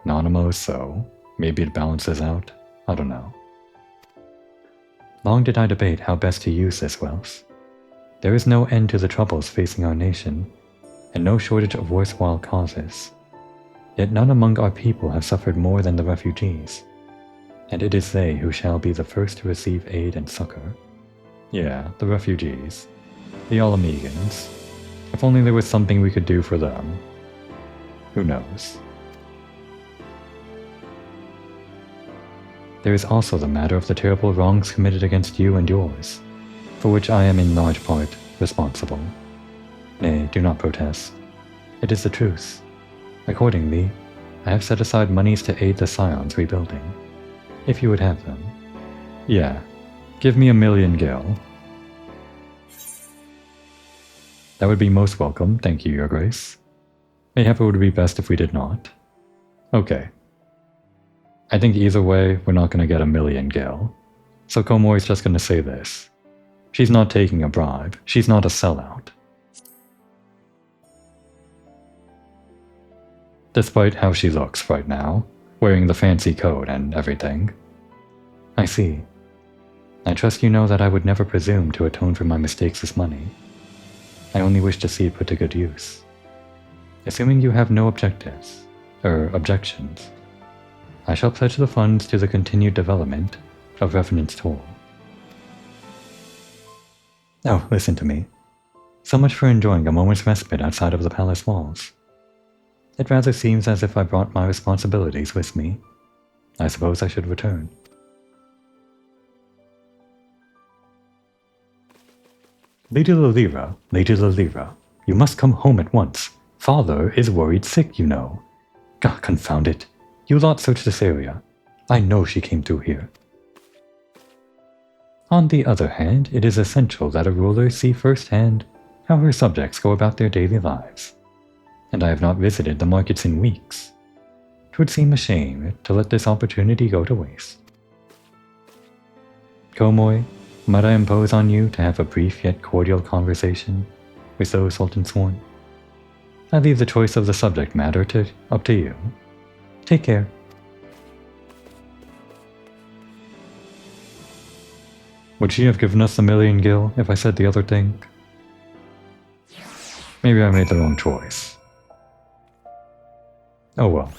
Nanamo, so... maybe it balances out. I don't know. Long did I debate how best to use this wealth. There is no end to the troubles facing our nation, and no shortage of worthwhile causes. Yet none among our people have suffered more than the refugees, and it is they who shall be the first to receive aid and succor. Yeah, the refugees. The Alamegans. If only there was something we could do for them. Who knows? There is also the matter of the terrible wrongs committed against you and yours, for which I am in large part responsible. Nay, do not protest. It is the truth. Accordingly, I have set aside monies to aid the Scion's rebuilding, if you would have them. Yeah, give me 1,000,000 gil. That would be most welcome, thank you, Your Grace. Mayhap it would be best if we did not. Okay. I think either way, we're not going to get 1,000,000 gil. So Komori's just going to say this. She's not taking a bribe. She's not a sellout. Despite how she looks right now, wearing the fancy coat and everything. I see. I trust you know that I would never presume to atone for my mistakes with money. I only wish to see it put to good use. Assuming you have no objectives, or objections, I shall pledge the funds to the continued development of Revenant's Toll. Oh, listen to me. So much for enjoying a moment's respite outside of the palace walls. It rather seems as if I brought my responsibilities with me. I suppose I should return. Lady Lilira, you must come home at once. Father is worried sick, you know. God, confound it. You lot search this area. I know she came through here. On the other hand, it is essential that a ruler see firsthand how her subjects go about their daily lives. And I have not visited the markets in weeks. It would seem a shame to let this opportunity go to waste. Komoy, might I impose on you to have a brief yet cordial conversation with those Sultan sworn? I leave the choice of the subject matter up to you. Take care. Would she have given us the million gil if I said the other thing? Maybe I made the wrong choice. Oh well.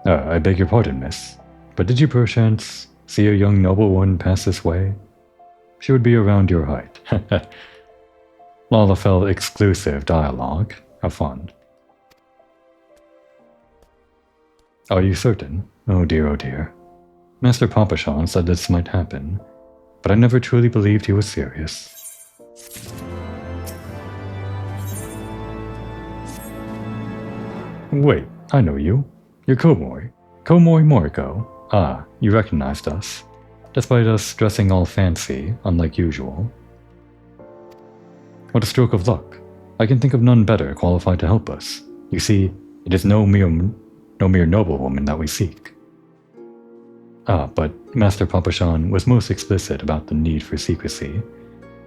I beg your pardon, miss, but did you perchance see a young noblewoman pass this way? She would be around your height. Lalafell exclusive dialogue. Have fun. Are you certain? Oh dear, oh dear. Master Papashan said this might happen, but I never truly believed he was serious. Wait, I know you. You're Komoy. Komoy Moriko. Ah, you recognized us, despite us dressing all fancy, unlike usual. What a stroke of luck. I can think of none better qualified to help us. You see, it is no mere noblewoman that we seek. Ah, but Master Papashan was most explicit about the need for secrecy.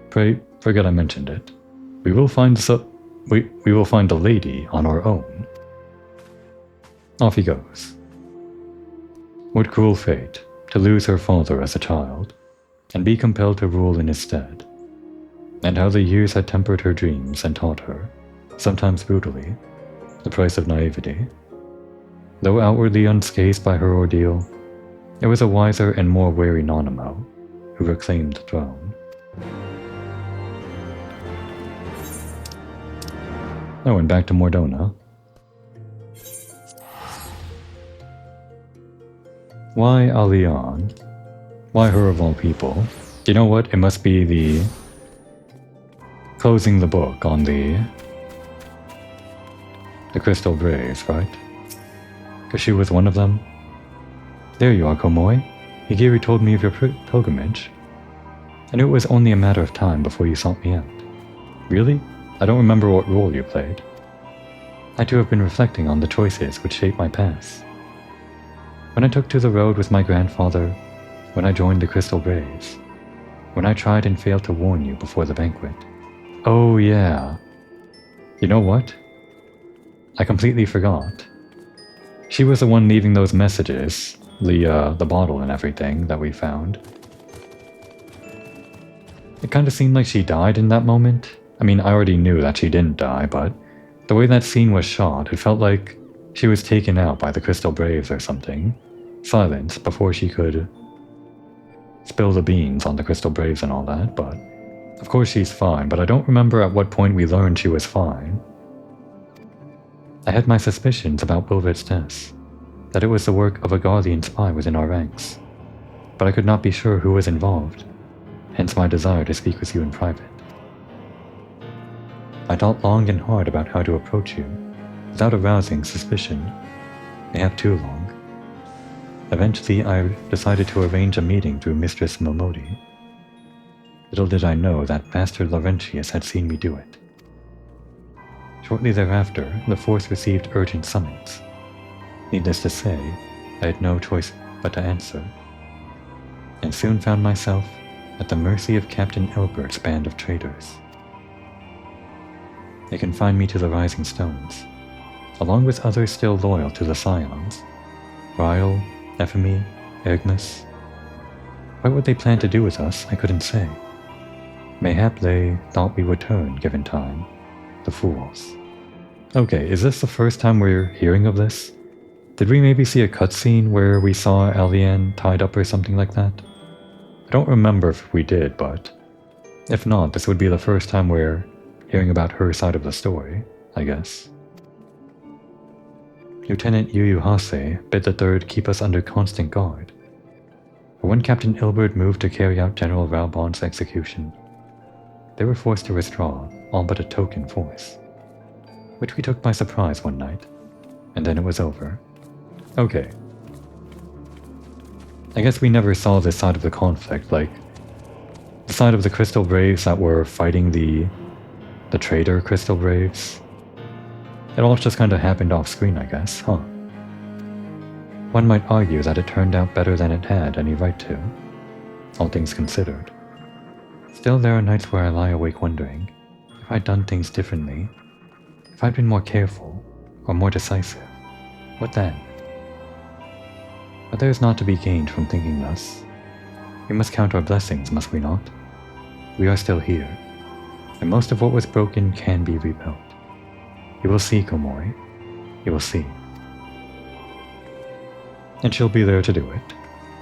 Pray, forget I mentioned it. We will find a lady on our own. Off he goes. What cruel fate, to lose her father as a child, and be compelled to rule in his stead. And how the years had tempered her dreams and taught her, sometimes brutally, the price of naivety. Though outwardly unscathed by her ordeal, there was a wiser and more wary Nonamo who reclaimed the throne. Oh, and back to Mordona. Why Alian? Why her of all people? You know what? It must be the closing the book on the Crystal Braves, right? Because she was one of them. There you are, Komoy. Higiri told me of your pilgrimage. I knew it was only a matter of time before you sought me out. Really? I don't remember what role you played. I too have been reflecting on the choices which shaped my past. When I took to the road with my grandfather, when I joined the Crystal Braves, when I tried and failed to warn you before the banquet. Oh yeah. You know what? I completely forgot. She was the one leaving those messages, the bottle and everything that we found. It kind of seemed like she died in that moment. I mean, I already knew that she didn't die, but the way that scene was shot, it felt like she was taken out by the Crystal Braves or something, silenced before she could spill the beans on the Crystal Braves and all that, but of course she's fine, but I don't remember at what point we learned she was fine. I had my suspicions about Wilvet's death, that it was the work of a Guardian spy within our ranks, but I could not be sure who was involved, hence my desire to speak with you in private. I thought long and hard about how to approach you, without arousing suspicion, mayhap too long. Eventually, I decided to arrange a meeting through Mistress Momodi. Little did I know that Master Laurentius had seen me do it. Shortly thereafter, the force received urgent summons, Needless to say, I had no choice but to answer, and soon found myself at the mercy of Captain Elbert's band of traitors. They confined me to the Rising Stones, along with others still loyal to the Scions, Ryle, Ephemy, Ergmus. What would they plan to do with us, I couldn't say. Mayhap they thought we would turn, given time. The fools. Okay, is this the first time we're hearing of this? Did we maybe see a cutscene where we saw Alian tied up or something like that? I don't remember if we did, but if not, this would be the first time we're hearing about her side of the story, I guess. Lieutenant Yu Hase bid the Third keep us under constant guard. But when Captain Ilbert moved to carry out General Raubon's execution, they were forced to withdraw all but a token force, which we took by surprise one night, and then it was over. Okay. I guess we never saw this side of the conflict, like the side of the Crystal Braves that were fighting the traitor Crystal Braves. It all just kind of happened off screen, I guess, huh? One might argue that it turned out better than it had any right to, all things considered. Still, there are nights where I lie awake wondering if I'd done things differently, if I'd been more careful or more decisive. What then? But there is naught to be gained from thinking thus. We must count our blessings, must we not? We are still here, and most of what was broken can be rebuilt. You will see, Komori. You will see. And she'll be there to do it.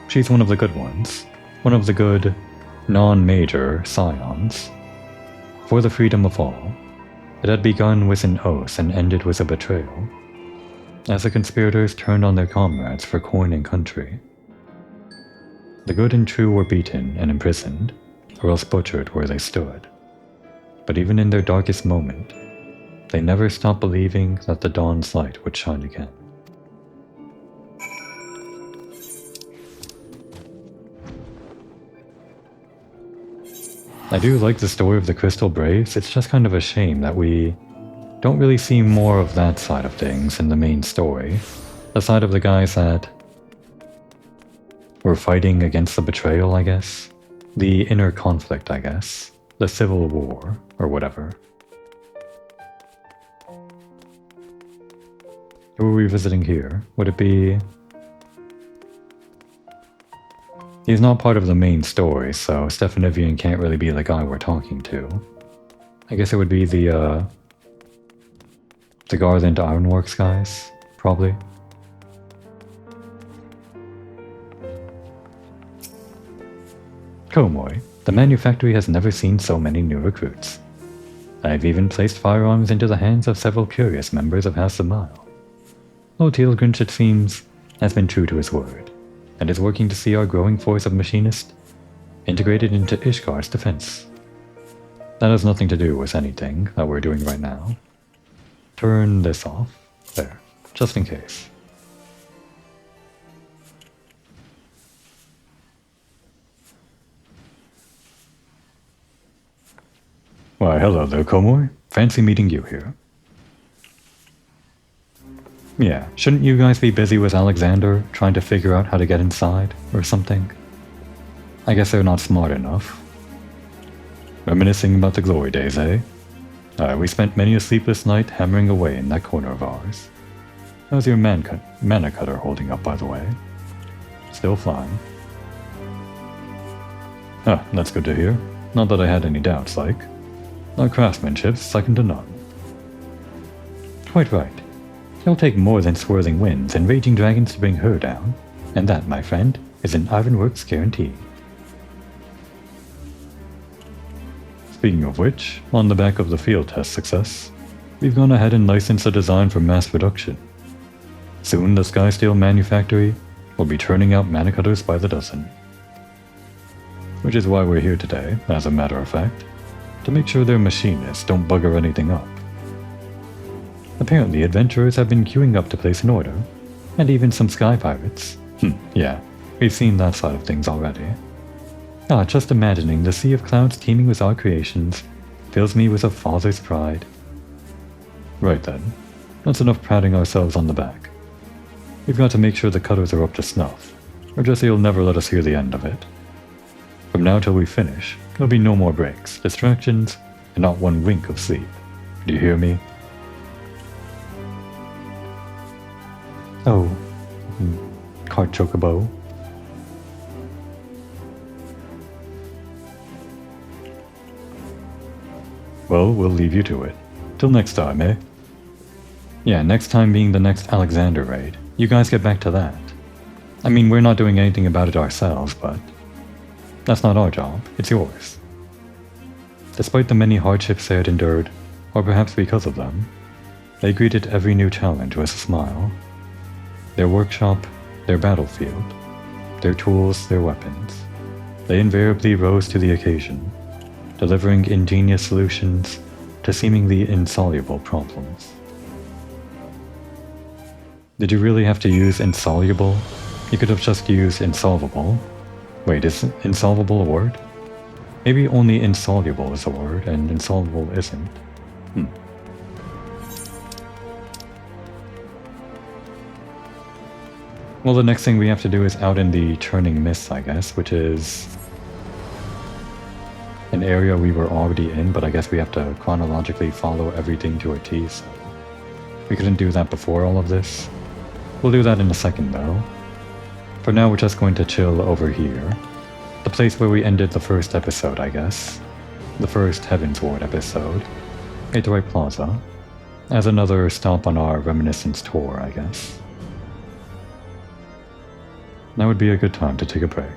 She's one of the good ones. One of the good, non-major scions. For the freedom of all, it had begun with an oath and ended with a betrayal, as the conspirators turned on their comrades for coin and country. The good and true were beaten and imprisoned, or else butchered where they stood. But even in their darkest moment, they never stopped believing that the dawn's light would shine again. I do like the story of the Crystal Braves. It's just kind of a shame that we don't really see more of that side of things in the main story. The side of the guys that were fighting against the betrayal, I guess. The inner conflict, I guess. The civil war, or whatever. Who are we visiting here? Would it be... He's not part of the main story, so Stefanovian can't really be the guy we're talking to. I guess it would be the Garland Ironworks guys, probably. Komori, the manufactory has never seen so many new recruits. I've even placed firearms into the hands of several curious members of House of Mile. Lord Tilgrinch, it seems, has been true to his word, and is working to see our growing force of machinists integrated into Ishgar's defense. That has nothing to do with anything that we're doing right now. Turn this off. There, just in case. Why, hello there, Komori. Fancy meeting you here. Yeah, shouldn't you guys be busy with Alexander, trying to figure out how to get inside, or something? I guess they're not smart enough. Reminiscing about the glory days, eh? We spent many a sleepless night hammering away in that corner of ours. How's your mana cutter holding up, by the way? Still flying. Ah, that's good to hear. Not that I had any doubts, like. Our craftsmanship's second to none. Quite right. It'll take more than swirling winds and raging dragons to bring her down, and that, my friend, is an Ironworks guarantee. Speaking of which, on the back of the field test success, we've gone ahead and licensed a design for mass production. Soon the Skysteel manufactory will be churning out mana cutters by the dozen. Which is why we're here today, as a matter of fact, to make sure their machinists don't bugger anything up. Apparently adventurers have been queuing up to place an order, and even some sky pirates. Yeah, we've seen that side of things already. Just imagining the sea of clouds teeming with our creations fills me with a father's pride. Right then, that's enough patting ourselves on the back. We've got to make sure the cutters are up to snuff, or Jesse'll never let us hear the end of it. From now till we finish, there'll be no more breaks, distractions, and not one wink of sleep. Do you hear me? Oh, cart chocobo. Well, we'll leave you to it. Till next time, eh? Yeah, next time being the next Alexander raid. You guys get back to that. I mean, we're not doing anything about it ourselves, but that's not our job, it's yours. Despite the many hardships they had endured, or perhaps because of them, they greeted every new challenge with a smile. Their workshop, their battlefield, their tools, their weapons. They invariably rose to the occasion, delivering ingenious solutions to seemingly insoluble problems. Did you really have to use insoluble? You could have just used insolvable. Wait, is insolvable a word? Maybe only insoluble is a word, and insolvable isn't. Well, the next thing we have to do is out in the Churning Mists, I guess, which is an area we were already in, but I guess we have to chronologically follow everything to a T, so we couldn't do that before all of this. We'll do that in a second, though. For now, we're just going to chill over here. The place where we ended the first episode, I guess. The first Heavensward episode. Aetheryte Plaza. As another stop on our reminiscence tour, I guess. That would be a good time to take a break.